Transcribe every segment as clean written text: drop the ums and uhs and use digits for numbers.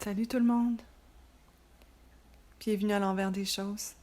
Salut tout le monde. Bienvenue à l'envers des choses.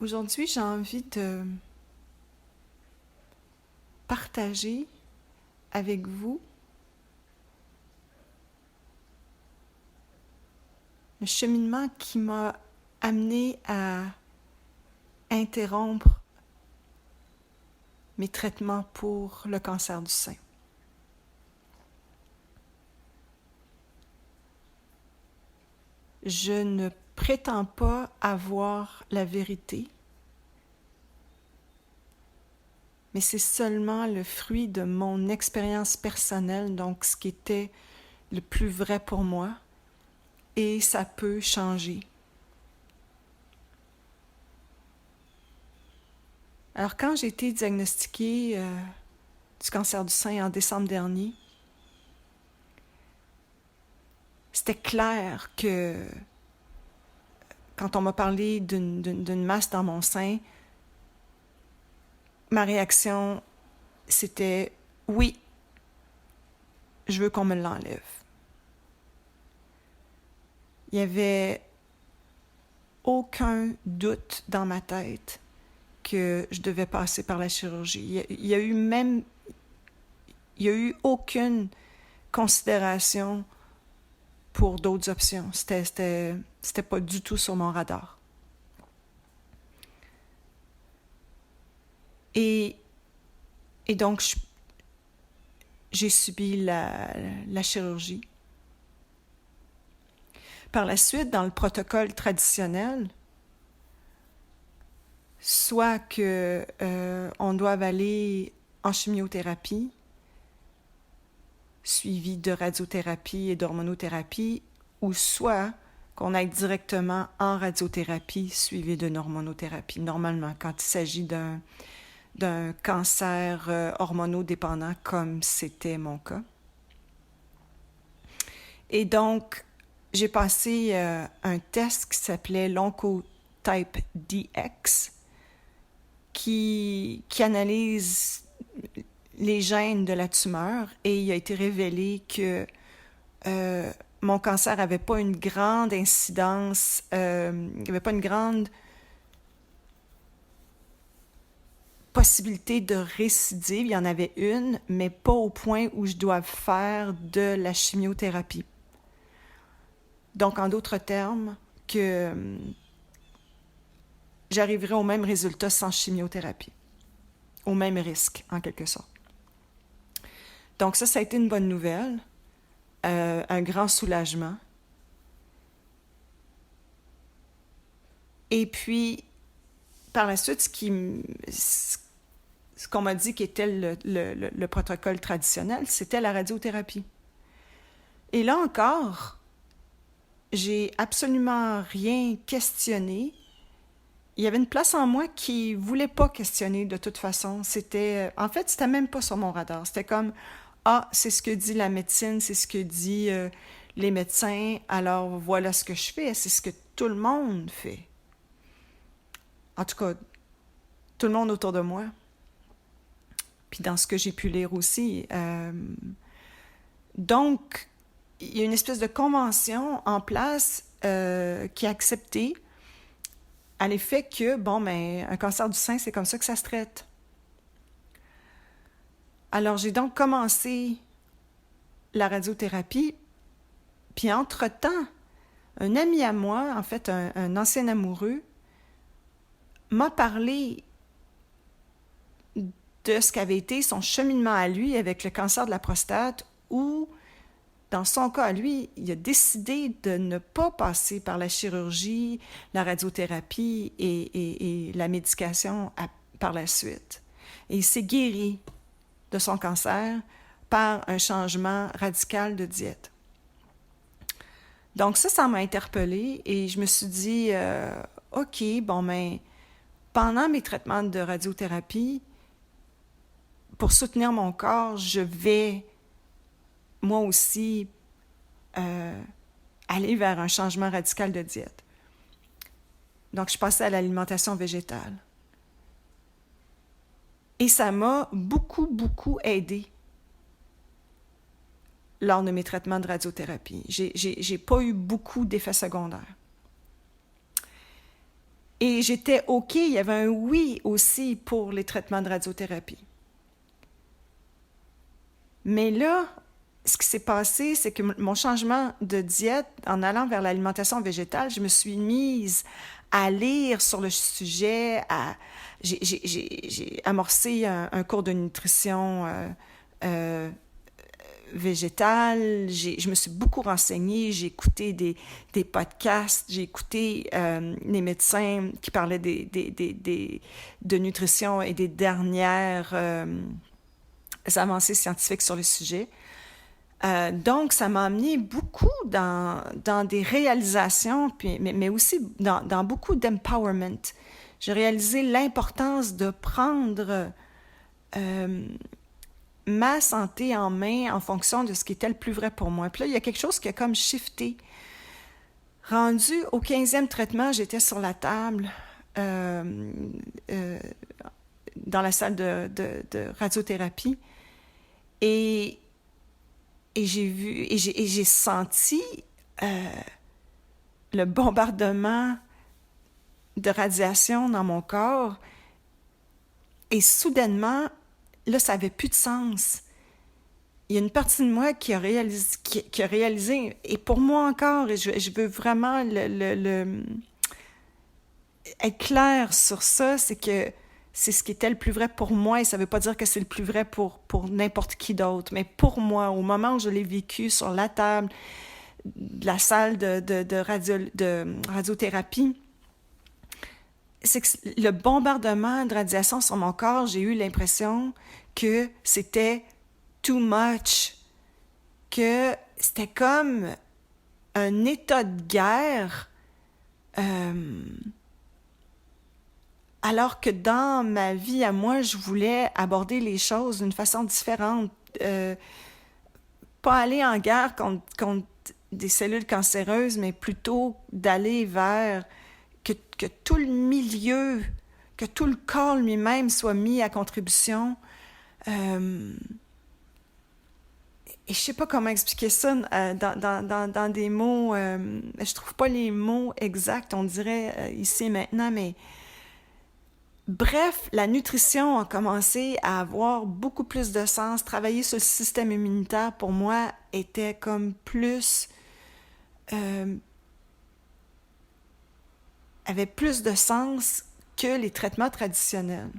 Aujourd'hui, j'ai envie de partager avec vous le cheminement qui m'a amené à interrompre mes traitements pour le cancer du sein. Je ne prétends pas avoir la vérité, mais c'est seulement le fruit de mon expérience personnelle, donc ce qui était le plus vrai pour moi, et ça peut changer. Alors quand j'ai été diagnostiquée du cancer du sein en décembre dernier, c'était clair que quand on m'a parlé d'une masse dans mon sein, ma réaction, c'était « oui, je veux qu'on me l'enlève ». Il n'y avait aucun doute dans ma tête que je devais passer par la chirurgie. Il y a eu aucune considération pour d'autres options. C'était pas du tout sur mon radar. Et donc, j'ai subi la chirurgie. Par la suite, dans le protocole traditionnel, soit que on doive aller en chimiothérapie, suivi de radiothérapie et d'hormonothérapie, ou soit qu'on aille directement en radiothérapie suivi d'une hormonothérapie. Normalement, quand il s'agit d'un cancer hormonodépendant comme c'était mon cas. Et donc, j'ai passé un test qui s'appelait l'Oncotype DX qui analyse les gènes de la tumeur et il a été révélé que mon cancer n'avait pas une grande incidence, il n'y avait pas une grande possibilité de récidive, il y en avait une, mais pas au point où je dois faire de la chimiothérapie. Donc, en d'autres termes, que j'arriverai au même résultat sans chimiothérapie, au même risque, en quelque sorte. Donc ça a été une bonne nouvelle, un grand soulagement. Et puis, par la suite, ce qu'on m'a dit qui était le protocole traditionnel, c'était la radiothérapie. Et là encore, j'ai absolument rien questionné. Il y avait une place en moi qui voulait pas questionner de toute façon. En fait, c'était même pas sur mon radar. C'était comme, c'est ce que dit la médecine, c'est ce que dit les médecins, alors voilà ce que je fais, c'est ce que tout le monde fait. En tout cas, tout le monde autour de moi. Puis dans ce que j'ai pu lire aussi. Donc, il y a une espèce de convention en place qui est acceptée à l'effet que, un cancer du sein, c'est comme ça que ça se traite. Alors, j'ai donc commencé la radiothérapie, puis entre-temps, un ami à moi, en fait, un ancien amoureux, m'a parlé de ce qu'avait été son cheminement à lui avec le cancer de la prostate, où, dans son cas à lui, il a décidé de ne pas passer par la chirurgie, la radiothérapie et la médication par la suite. Et il s'est guéri de son cancer par un changement radical de diète. Donc ça m'a interpellée et je me suis dit, OK, pendant mes traitements de radiothérapie, pour soutenir mon corps, je vais, moi aussi, aller vers un changement radical de diète. Donc, je passais à l'alimentation végétale. Et ça m'a beaucoup, beaucoup aidée. lors de mes traitements de radiothérapie. J'ai pas eu beaucoup d'effets secondaires. Et j'étais OK, il y avait un oui aussi pour les traitements de radiothérapie. Mais là, ce qui s'est passé, c'est que mon changement de diète, en allant vers l'alimentation végétale, je me suis mise à lire sur le sujet, j'ai amorcé un cours de nutrition végétale, je me suis beaucoup renseignée, j'ai écouté des podcasts, j'ai écouté les médecins qui parlaient de nutrition et des dernières avancées scientifiques sur le sujet. Donc, ça m'a amené beaucoup dans des réalisations, mais aussi dans beaucoup d'empowerment. J'ai réalisé l'importance de prendre ma santé en main en fonction de ce qui était le plus vrai pour moi. Puis là, il y a quelque chose qui a comme shifté. Rendu au 15e traitement, j'étais sur la table dans la salle de radiothérapie et j'ai senti le bombardement de radiation dans mon corps et soudainement, là, ça n'avait plus de sens. Il y a une partie de moi qui a réalisé et pour moi encore, et je veux vraiment être claire sur ça, c'est que c'est ce qui était le plus vrai pour moi et ça ne veut pas dire que c'est le plus vrai pour n'importe qui d'autre, mais pour moi, au moment où je l'ai vécu sur la table de la salle de radiothérapie, c'est que le bombardement de radiation sur mon corps, j'ai eu l'impression que c'était too much, que c'était comme un état de guerre, alors que dans ma vie à moi, je voulais aborder les choses d'une façon différente, pas aller en guerre contre des cellules cancéreuses, mais plutôt d'aller vers que tout le milieu, que tout le corps lui-même soit mis à contribution. Et je sais pas comment expliquer ça dans des mots. Je trouve pas les mots exacts, on dirait ici et maintenant, mais bref, la nutrition a commencé à avoir beaucoup plus de sens. Travailler sur le système immunitaire, pour moi, était comme plus... avait plus de sens que les traitements traditionnels.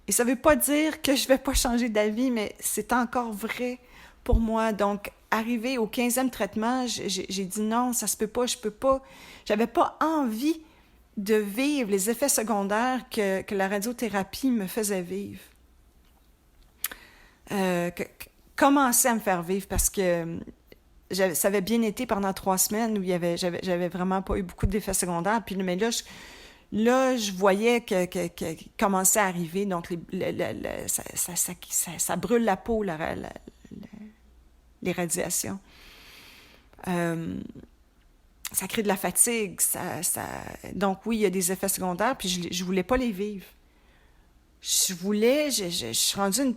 Et ça ne veut pas dire que je ne vais pas changer d'avis, mais c'est encore vrai pour moi. Donc, arrivé au 15e traitement, j'ai dit non, ça se peut pas, je peux pas. J'avais pas envie de vivre les effets secondaires que la radiothérapie me faisait vivre. Commencer à me faire vivre parce que ça avait bien été pendant 3 semaines où j'avais vraiment pas eu beaucoup d'effets secondaires. Puis, mais là, je voyais que commençait à arriver. Donc, ça brûle la peau, les radiations. Ça crée de la fatigue. Donc, oui, il y a des effets secondaires, puis je voulais pas les vivre. Je suis rendue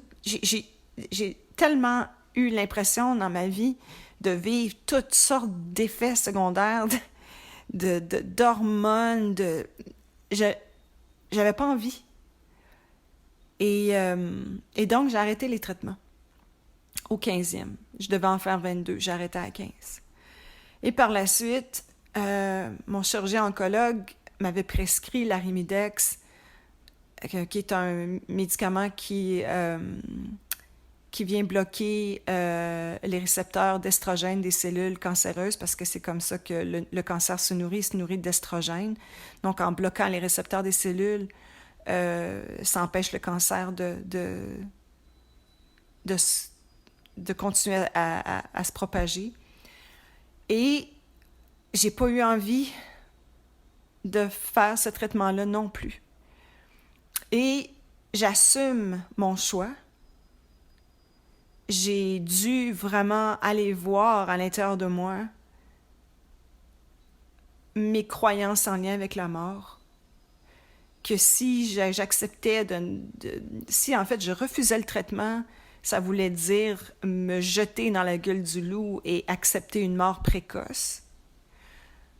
j'ai tellement eu l'impression dans ma vie de vivre toutes sortes d'effets secondaires, d'hormones, j'avais pas envie. Et donc, j'ai arrêté les traitements au 15e. Je devais en faire 22, j'ai arrêté à 15. Et par la suite, mon chirurgien oncologue m'avait prescrit l'Arimidex, qui est un médicament qui vient bloquer les récepteurs d'estrogène des cellules cancéreuses parce que c'est comme ça que le cancer se nourrit d'estrogène. Donc, en bloquant les récepteurs des cellules, ça empêche le cancer de continuer à se propager. Et j'ai pas eu envie de faire ce traitement-là non plus. Et j'assume mon choix. J'ai dû vraiment aller voir à l'intérieur de moi mes croyances en lien avec la mort. Que si j'acceptais si en fait je refusais le traitement, ça voulait dire me jeter dans la gueule du loup et accepter une mort précoce.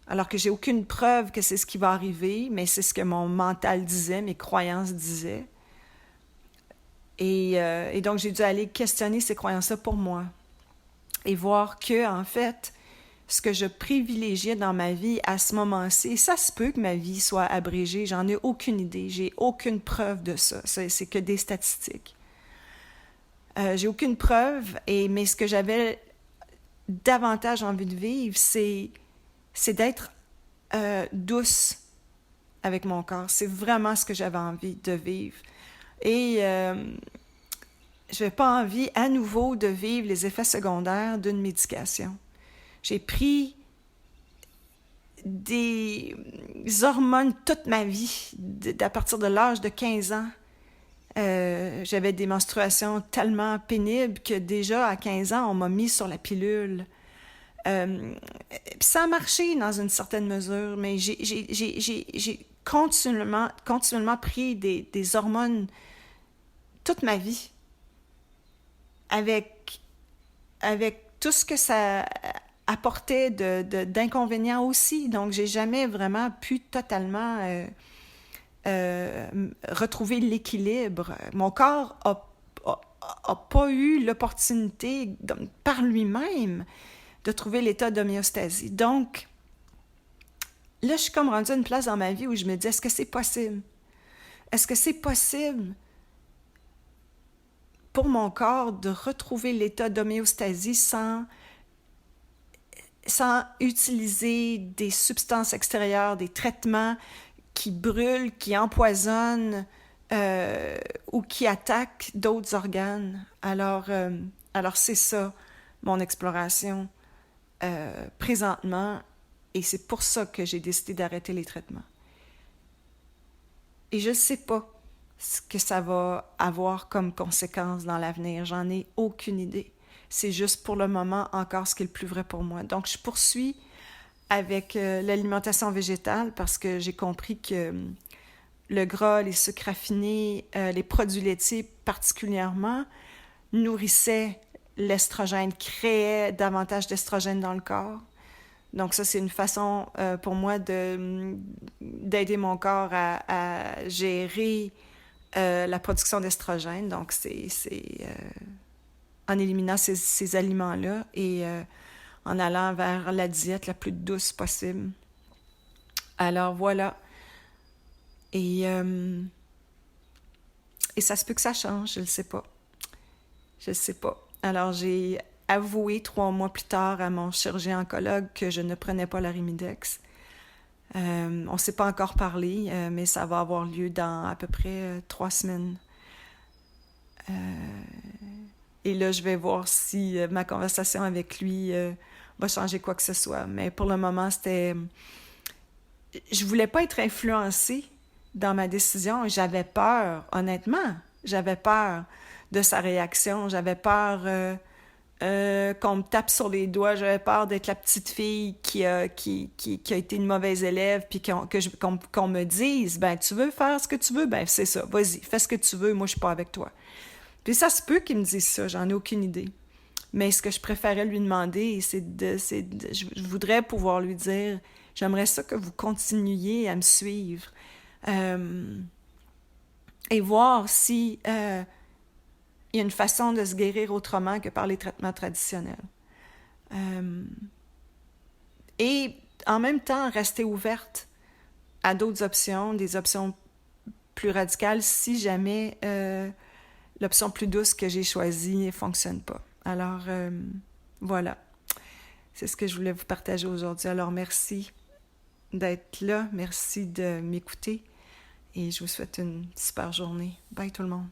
Alors que j'ai aucune preuve que c'est ce qui va arriver, mais c'est ce que mon mental disait, mes croyances disaient. Et donc, j'ai dû aller questionner ces croyances-là pour moi et voir que, en fait, ce que je privilégiais dans ma vie à ce moment-ci, et ça se peut que ma vie soit abrégée, j'en ai aucune idée, j'ai aucune preuve de ça, c'est que des statistiques. J'ai aucune preuve, mais ce que j'avais davantage envie de vivre, c'est d'être douce avec mon corps. C'est vraiment ce que j'avais envie de vivre. Et je n'avais pas envie à nouveau de vivre les effets secondaires d'une médication. J'ai pris des hormones toute ma vie, à partir de l'âge de 15 ans. J'avais des menstruations tellement pénibles que déjà à 15 ans, on m'a mis sur la pilule. Ça a marché dans une certaine mesure, mais j'ai continuellement pris des hormones toute ma vie, avec tout ce que ça apportait d'inconvénients aussi. Donc, j'ai jamais vraiment pu totalement retrouver l'équilibre. Mon corps a pas eu l'opportunité par lui-même de trouver l'état d'homéostasie. Donc, là, je suis comme rendue à une place dans ma vie où je me dis, est-ce que c'est possible? Est-ce que c'est possible pour mon corps de retrouver l'état d'homéostasie sans utiliser des substances extérieures, des traitements qui brûlent, qui empoisonnent ou qui attaquent d'autres organes? Alors c'est ça, mon exploration présentement, et c'est pour ça que j'ai décidé d'arrêter les traitements. Et je ne sais pas ce que ça va avoir comme conséquence dans l'avenir. J'en ai aucune idée. C'est juste pour le moment encore ce qui est le plus vrai pour moi. Donc, je poursuis avec l'alimentation végétale parce que j'ai compris que le gras, les sucres raffinés, les produits laitiers particulièrement, nourrissaient l'estrogène, créaient davantage d'estrogène dans le corps. Donc ça, c'est une façon pour moi d'aider mon corps à gérer la production d'estrogène. Donc c'est en éliminant ces aliments-là et en allant vers la diète la plus douce possible. Alors voilà. Et ça se peut que ça change, je ne le sais pas. Je ne sais pas. Alors j'ai avoué 3 mois plus tard à mon chirurgien oncologue que je ne prenais pas l'Arimidex. On ne s'est pas encore parlé, mais ça va avoir lieu dans à peu près 3 semaines. Et là, je vais voir si ma conversation avec lui va changer quoi que ce soit. Mais pour le moment, c'était... Je voulais pas être influencée dans ma décision. J'avais peur, honnêtement. J'avais peur de sa réaction. J'avais peur qu'on me tape sur les doigts. J'avais peur d'être la petite fille qui a été une mauvaise élève, puis qu'on me dise, ben tu veux faire ce que tu veux, ben c'est ça, vas-y, fais ce que tu veux, moi je suis pas avec toi. Puis ça se peut qu'il me dise ça, j'en ai aucune idée. Mais ce que je préférais lui demander, je voudrais pouvoir lui dire, j'aimerais ça que vous continuiez à me suivre et voir si il y a une façon de se guérir autrement que par les traitements traditionnels. Et en même temps, rester ouverte à d'autres options, des options plus radicales, si jamais l'option plus douce que j'ai choisie ne fonctionne pas. Alors, voilà. C'est ce que je voulais vous partager aujourd'hui. Alors, merci d'être là. Merci de m'écouter. Et je vous souhaite une super journée. Bye tout le monde.